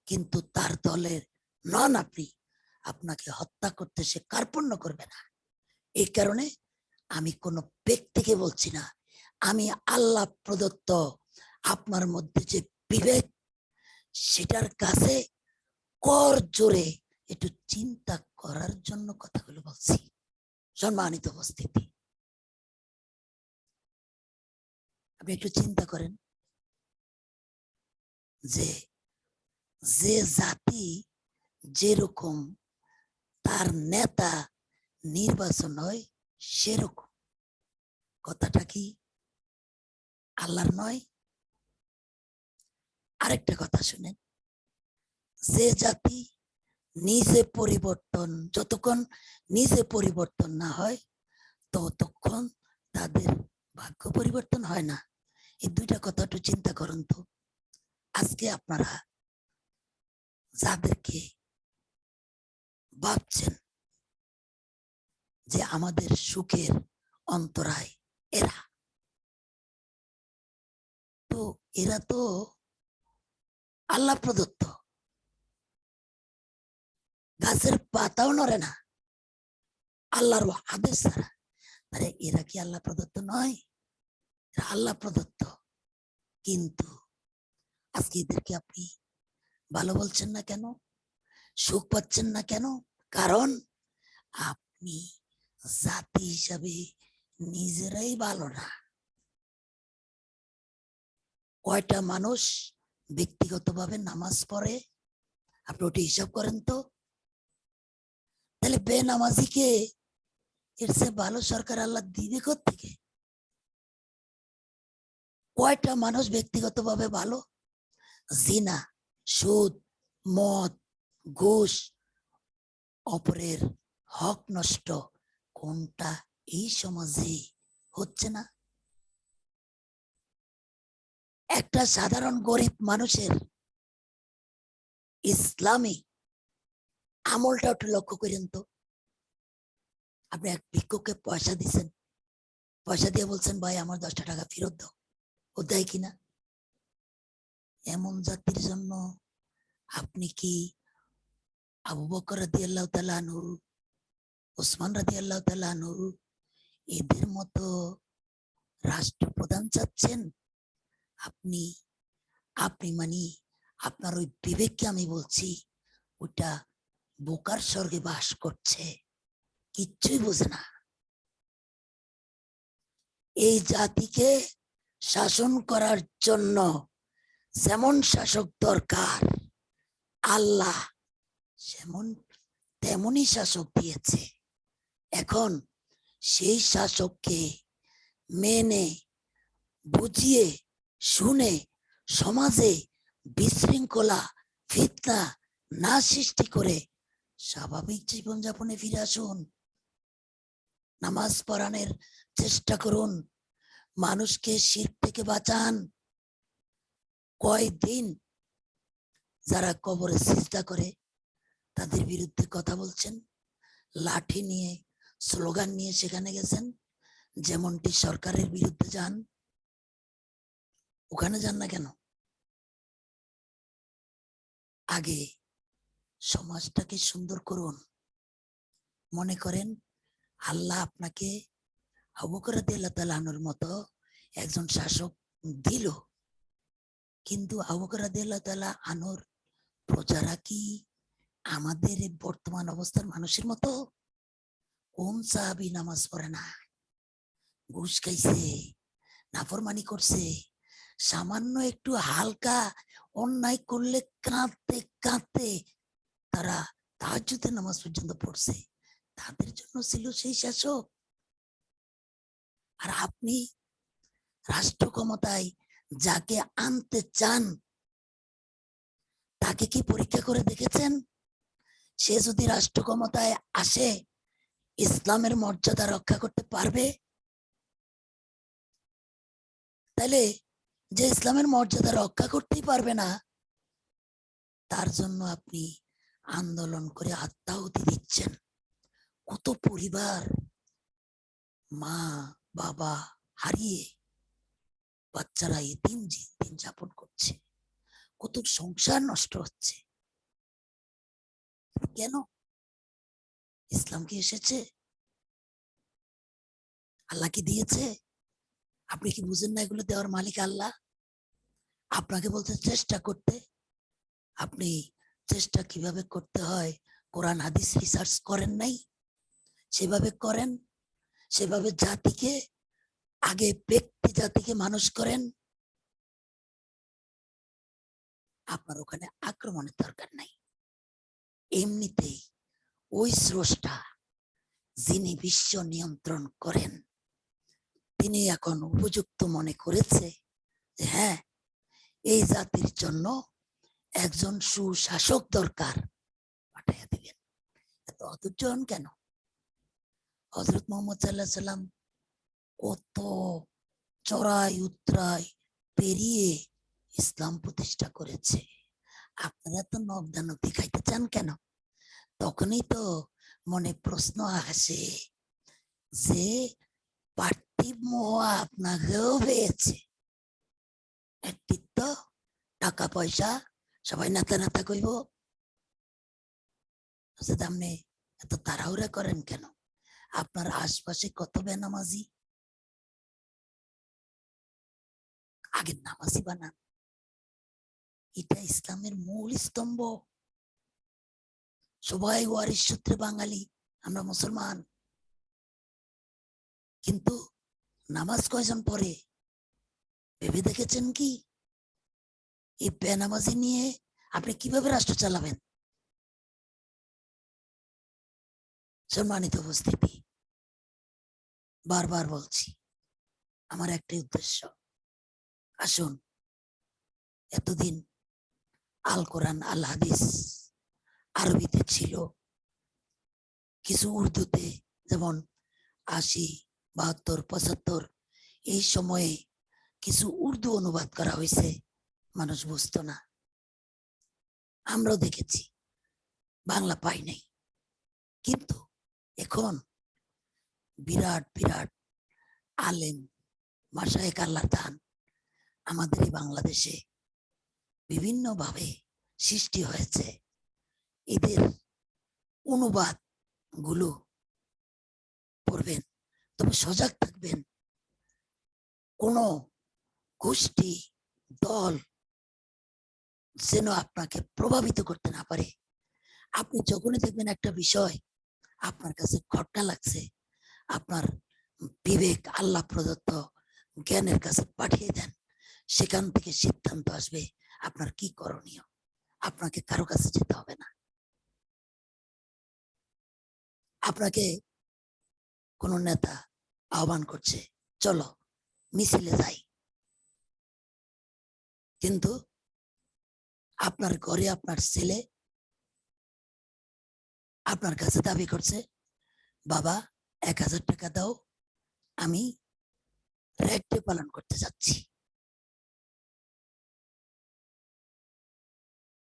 কিন্তু তার দলের নন আপনি, আপনাকে হত্যা করতে সে কার্পণ্য করবে না। এই কারণে আমি কোনো ব্যক্তিকে বলছি না, আমি আল্লাহ প্রদত্ত আপনার মধ্যে যে বিবেক, সেটার কাছে কর জোরে একটু চিন্তা করার জন্য কথাগুলো বলছি। সম্মানিত উপস্থিতি, আপনি একটু চিন্তা করেন যে যে জাতি যেরকম তার নেতা নির্বাচন হয় সেরকম, কথাটা কি আল্লাহর নয়? আরেকটা কথা শুনেন, যে জাতি নিজে পরিবর্তন, যতক্ষণ নিজে পরিবর্তন না হয় ততক্ষণ তাদের ভাগ্য পরিবর্তন হয় না। এই দুইটা কথা একটু চিন্তা করুন তো। আজকে আপনারা যাদেরকে ভাবছেন যে আমাদের সুখের অন্তরায় এরা, তো এরা তো আল্লাহ প্রদত্ত, গাছের পাতাও নড়ে না আল্লাহর আদেশ ছাড়া। আরে এরা কি আল্লাহ প্রদত্ত নয়? এরা আল্লাহ প্রদত্ত, কিন্তু আজকে এদেরকে আপনি ভালো বলছেন না কেন, সুখ পাচ্ছেন না কেন? কারণ আপনি জাতি হিসাবে নিজেরাই ভালো না। কয়টা মানুষ ব্যক্তিগতভাবে নামাজ পড়ে আপনি ওটা হিসাব করেন তো। তাহলে বেনামাজিকে এর চেয়ে ভালো সরকার আল্লাহ দিবে কোত্থেকে? কয়টা মানুষ ব্যক্তিগতভাবে ভালো? জিনা, সুদ, মদ, ঘুষ, অপরের হক নষ্ট, কোনটা এই সমাজে হচ্ছে না? একটা সাধারণ গরিব মানুষের ইসলামী আমলটা একটু লক্ষ্য করেন তো। আপনি এক ভিক্ষুককে পয়সা দিচ্ছেন, পয়সা দিয়ে বলছেন ভাই আমার 10টা টাকা ফেরত দাও, ও দেয় কিনা? এমন জাতির জন্য আপনি কি আবু বকর রাদিয়াল্লাহু তাআলা আনহু, ওসমান রাদিয়াল্লাহু তাআলা আনহু এদের মতো রাষ্ট্রপ্রধান চাচ্ছেন? আপনি আপনি মানে আপনার ওই বিবেককে আমি বলছি ওটা বোকার স্বর্গে বাস করছে, কিচ্ছুই বোঝে না। এই জাতিকে শাসন করার জন্য যেমন শাসক দরকার, আল্লাহ যেমন তেমনই শাসক দিয়েছে। এখন সেই শাসককে মেনে বুঝিয়ে শুনে সমাজে বিশৃঙ্খলা ফিতনা না সৃষ্টি করে স্বাভাবিক জীবনযাপনে ফিরে আসুন। নামাজ পড়ানোর চেষ্টা করুন, মানুষকে শিরক থেকে বাঁচান। কয়দিন যারা কবরে সিজদা করে তাদের বিরুদ্ধে কথা বলছেন, লাঠি নিয়ে স্লোগান নিয়ে সেখানে গেছেন। যেমনটি সরকারের বিরুদ্ধে যান, ওখানে যান না কেন? আগে সমাজটাকে সুন্দর করুন। মনে করেন আল্লাহ আপনাকে আবু বকর রাদিয়াল্লাহু তাআলা আনহুর মতো একজন শাসক দিল, কিন্তু আবু বকর রাদিয়াল্লাহু তাআলা আনহুর প্রজারা কি আমাদের বর্তমান অবস্থার মানুষের মতো? কোন সাহাবী নামাজ পড়ে না, ঘুষ খাইছে, নাফরমানি করছে, সামান্য একটু হালকা অন্যায় করলে কাঁদতে কাঁদতে তারা তাহাজ্জুদের নামাজ পর্যন্ত পড়ছে? তাদের জন্য ছিল সেই শাসক। আর আপনি রাষ্ট্র ক্ষমতায় যাকে আনতে চান তাকে কি পরীক্ষা করে দেখেছেন? সে যদি রাষ্ট্র ক্ষমতায় আসে ইসলামের মর্যাদা রক্ষা করতে পারবে? তাহলে যে ইসলামের মর্যাদা রক্ষা করতেই পারবে না, তার জন্য আপনি আন্দোলন করে আত্মাহুতি দিচ্ছেন। কত পরিবার মা বাবা হারিয়ে বাচ্চারা এতিম দিন যাপন করছে, কত সংসার নষ্ট হচ্ছে। কেন? ইসলাম কি এসেছে? আল্লাহ কি দিয়েছে? আপনি কি বুঝেন না এগুলো দেওয়ার মালিক আল্লাহ? আপনাকে বলতে চেষ্টা করতে। আপনি চেষ্টা কিভাবে করতে হয় কোরআন হাদিস রিসার্চ করেন নাই? সেভাবে করেন, সেভাবে জাতিকে আগে ব্যক্তি জাতিকে মানুষ করেন। আপনার ওখানে আক্রমণের দরকার নাই। এমনিতেই ওই স্রষ্টা যিনি বিশ্ব নিয়ন্ত্রণ করেন তিনি এখন উপযুক্ত মনে করেছে যে হ্যাঁ, এই জাতির জন্য একজন সুশাসক দরকার, পাঠাইয়া দিবেন। এত অধৈর্য হন কেন? হযরত মুহাম্মদ সাল্লাল্লাহু আলাইহি সাল্লাম কত চড়াই উতরাই পেরিয়ে ইসলাম প্রতিষ্ঠা করেছে। আপনারা তো নবদানবী খাইতে চান কেন? তখনই তো মনে প্রশ্ন আসে যে পার্থিব মোহ আপনাকেও পেয়েছে, নেতৃত্ব, টাকা পয়সা, সবাই নাতা নাতা কইব। আপনি এত তাড়াহুড়া করেন কেন? আপনার আশপাশে কত বেনামাজি, আগে নামাজি বানান। এটা ইসলামের মূল স্তম্ভ। সবাই ওয়ারিশ সূত্রে বাঙালি, আমরা মুসলমান, কিন্তু নামাজ কয়জন পড়ে ভেবে দেখেছেন কি? এই বেনামাজি নিয়ে আপনি কিভাবে রাষ্ট্র চালাবেন? সম্মানিত উপস্থিতি, বারবার বলছি আমার একটাই উদ্দেশ্য, আসুন এতদিন আল কোরআন আল হাদিস আরবিতে ছিল, কিছু উর্দুতে, যেমন ৮০, ৭২, ৭৫ এই সময়ে কিছু উর্দু অনুবাদ করা হয়েছে, মানুষ বুঝতো না, আমরাও দেখেছি, বাংলা পাই নাই। কিন্তু এখন বিরাট বিরাট আলেম মাশায়েখ আল্লাহর দান আমাদের এই বাংলাদেশে বিভিন্ন ভাবে সৃষ্টি হয়েছে। এদের অনুবাদ গুলো পড়বেন, তবে সজাগ থাকবেন, কোন গোষ্ঠী দল যেন আপনাকে প্রভাবিত করতে না পারে। আপনি যখনই দেখবেন একটা বিষয় আপনার কাছে ঘটনা লাগছে, আপনার বিবেক আল্লাহ প্রদত্ত জ্ঞানের কাছে পাঠিয়ে দেন, সেখান থেকে সিদ্ধান্ত আসবে আপনার কি করণীয়। আপনাকে কারো কাছে যেতে হবে না। আপনাকে কোন নেতা আহ্বান করছে, চলো মিছিলে যাই, কিন্তু আপনার ঘরে আপনার ছেলে আপনার কাছে দাবি করছে, বাবা 1000 টাকা দাও, আমি রেড ডে পালন করতে যাচ্ছি।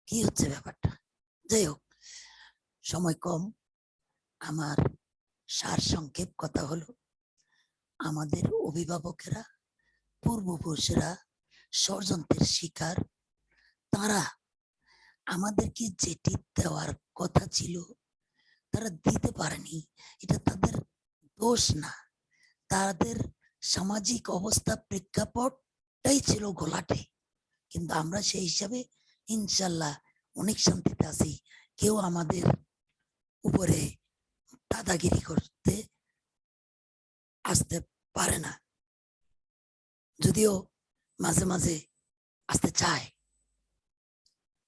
কি হচ্ছে ব্যাপারটা? যাই হোক, সময় কম, আমার সার সংক্ষেপ কথা হলো, আমাদের অভিভাবকেরা, পূর্বপুরুষেরা ষড়যন্ত্রের শিকার। তারা আমাদেরকে যেটি দেওয়ার কথা ছিল তারা দিতে পারেনি, এটা তাদের দোষ না, তাদের সামাজিক অবস্থা প্রেক্ষাপটটাই ছিল ঘোলাটে। কিন্তু আমরা সেই হিসাবে ইনশাল্লাহ অনেক শান্তিতে আছি। কেউ আমাদের উপরে দাদাগিরি করতে আসতে পারে না, যদিও মাঝে মাঝে আসতে চায়।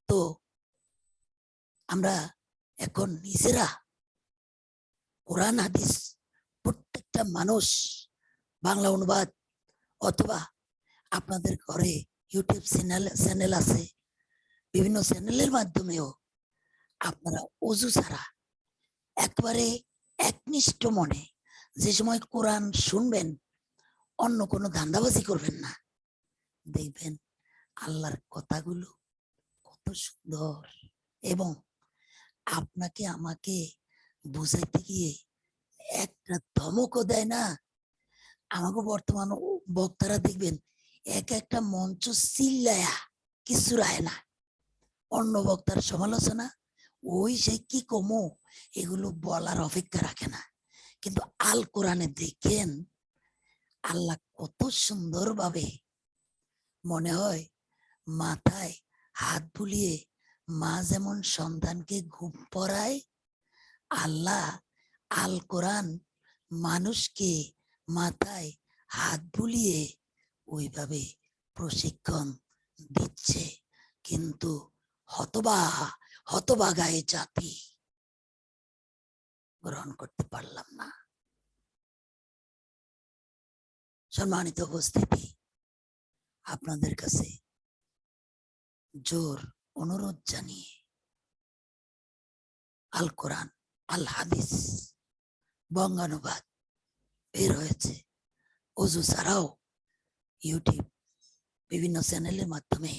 তো আমরা এখন নিজেরা কোরআন হাদিস প্রত্যেকটা মানুষ বাংলা অনুবাদ, অথবা আপনাদের ঘরে ইউটিউব চ্যানেল আছে, বিভিন্ন চ্যানেলের মাধ্যমেও আপনারা অজু ছাড়া একবারে একনিষ্ঠ মনে যে সময় কোরআন শুনবেন, অন্য কোনো ধান্দাবাজি করবেন না। দেখবেন আল্লাহর কথাগুলো কত সুন্দর, এবং আপনাকে আমাকে বুঝাইতে গিয়ে একটা ধমকও দেয় না। আমাকে বর্তমান বক্তারা দেখবেন এক একটা মঞ্চ চিল্লায়া কিছু রায় না, অন্য বক্তার সমালোচনা ওই সে কি কমো এগুলো বলার অপেক্ষা রাখে না। কিন্তু আল কোরআনে দেখেন আল্লাহ কত সুন্দরভাবে, মনে হয় মাথায় হাত বুলিয়ে মা যেমন সন্তানকে ঘুম পড়ায়, আল্লাহ আল কোরআন মানুষকে মাথায় হাত বুলিয়ে ওইভাবে প্রশিক্ষণ দিচ্ছে। কিন্তু হতবাগায় জাতি গ্রহণ করতে পারলাম না। সম্মানিত উপস্থিতি, আপনাদের কাছে জোর অনুরোধ জানিয়ে আল কোরআন আল হাদিস বঙ্গানুবাদ বের হয়েছে। অজু ছাড়াও ইউটিউব বিভিন্ন চ্যানেলের মাধ্যমে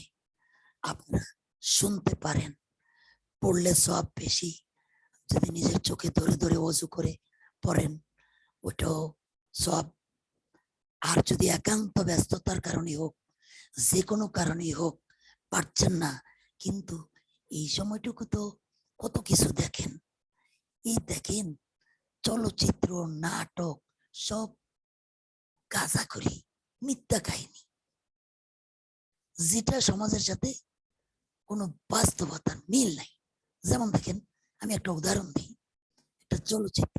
আপনারা শুনতে পারেন। পড়লে সব বেশি, যদি নিজের চোখে ধরে ধরে অজু করে পড়েন ওটাও সব। আর যদি একান্ত ব্যস্ততার কারণে হোক, যে কোনো কারণে হোক পারছেন না, কিন্তু এই সময়টুকু তো কত কিছু দেখেন। এই দেখেন চলচ্চিত্র, নাটক সব গাঁজাখুরি, মিথ্যা কাহিনী, যেটা সমাজের সাথে কোনো বাস্তবতার মিল নাই। যেমন দেখেন, আমি একটা উদাহরণ দিই, একটা চলচ্চিত্র,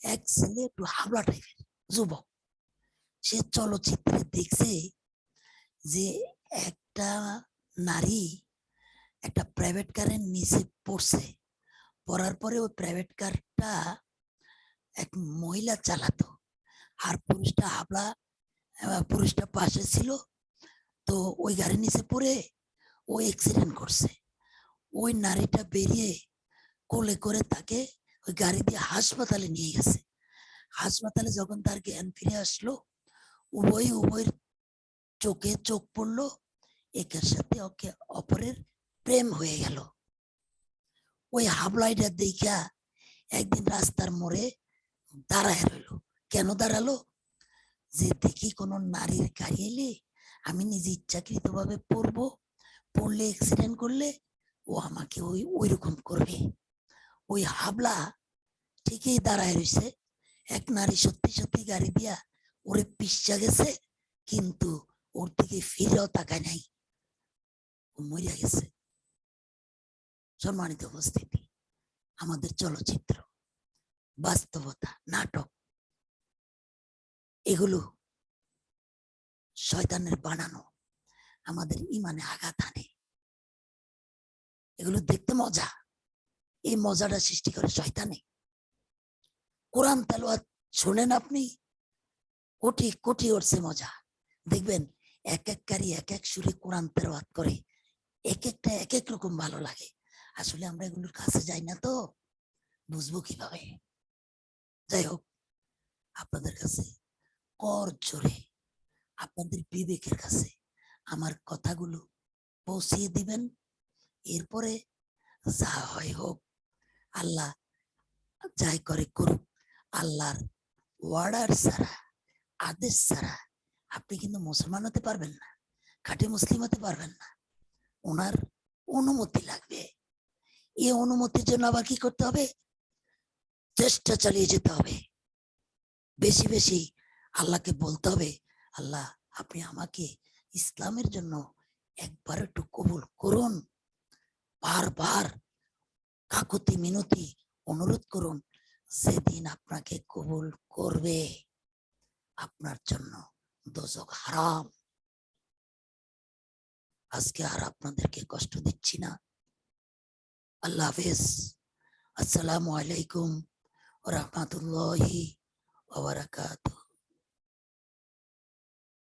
এক ছেলে একটু হাবলা টাইপের যুবক, সে চলচ্চিত্রে দেখছে যে একটা নারী একটা প্রাইভেট কারের নিচে পড়ছে, পড়ার পরে ওই প্রাইভেট কারটা এক মহিলা চালাতো, আর পুরুষটা পাশে ছিল। তো ওই গাড়ির নিচে পড়ে ও অ্যাক্সিডেন্ট করছে। ওই নারীটা বেরিয়ে কোলে করে তাকে ওই গাড়ি দিয়ে হাসপাতালে নিয়ে গেছে। হাসপাতালে যখন তার জ্ঞান ফিরে আসলো, উভয়ের চোখে চোখ পড়লো, একের সাথে অপরের প্রেম হয়ে গেল। ওই হাবলাইটা দেখা একদিন রাস্তার মোড়ে দাঁড়ায় রইল। কেন দাঁড়ালো? যে দেখি কোন নারীর গাড়ি এলে আমি নিজে ইচ্ছাকৃত ভাবে পড়বো, পড়লে অ্যাক্সিডেন্ট করলে ও আমাকে ওই রকম করবে। ওই হাবলা ঠিকই দাঁড়ায় রয়েছে, এক নারী সত্যি সত্যি গাড়ি দিয়া ওরে পিষা গেছে, কিন্তু ওর দিকে ফিরেও তাকায় নাই, ও মরিয়া গেছে। সম্মানিত উপস্থিতি, আমাদের চলচ্চিত্র, বাস্তবতা, নাটক এগুলো শয়তানের বানানো, আমাদের ইমানে আঘাত আনে। এগুলো দেখতে মজা, এই মজাটা সৃষ্টি করে শয়তানে। কোরআন তেলাওয়াত শোনেন আপনি, কোটি কোটি ওরছে মজা। দেখবেন এক এক কারি এক এক সুরে কোরআন তেলাওয়াত করে, এক একটা এক এক রকম ভালো লাগে। আসলে আমরা এগুলোর কাছে যাই না, তো বুঝবো কিভাবে? যাই হোক, আপনাদের কাছে কর জোরে, আপনাদের বিবেকের কাছে আমার কথাগুলো পৌঁছিয়ে দিবেন। এরপরে যা হয় হোক, আল্লাহ যাই করে করুক। আল্লাহর ওয়ার্ডার ছাড়া, আদেশ ছাড়া আপনি কিন্তু মুসলমান হতে পারবেন না, খাঁটি মুসলিম হতে পারবেন না। ওনার অনুমতি লাগবে। এই অনুমতির জন্য আবার কি করতে হবে? চেষ্টা চালিয়ে যেতে হবে। বেশি বেশি আল্লাহকে বলতে হবে, আল্লাহ আপনি আমাকে ইসলামের জন্য একবার একটু কবুল করুন। বারবার কাকুতি মিনতি অনুরোধ করুন। সেদিন আপনাকে কবুল করবে, আপনার জন্য দোজখ হারাম। আজকে আর আপনাদেরকে কষ্ট দিচ্ছি না। আল্লাহ হাফেজ। আসসালামু আলাইকুম ওয়া রাহমাতুল্লাহি ওয়া বারাকাতুহু।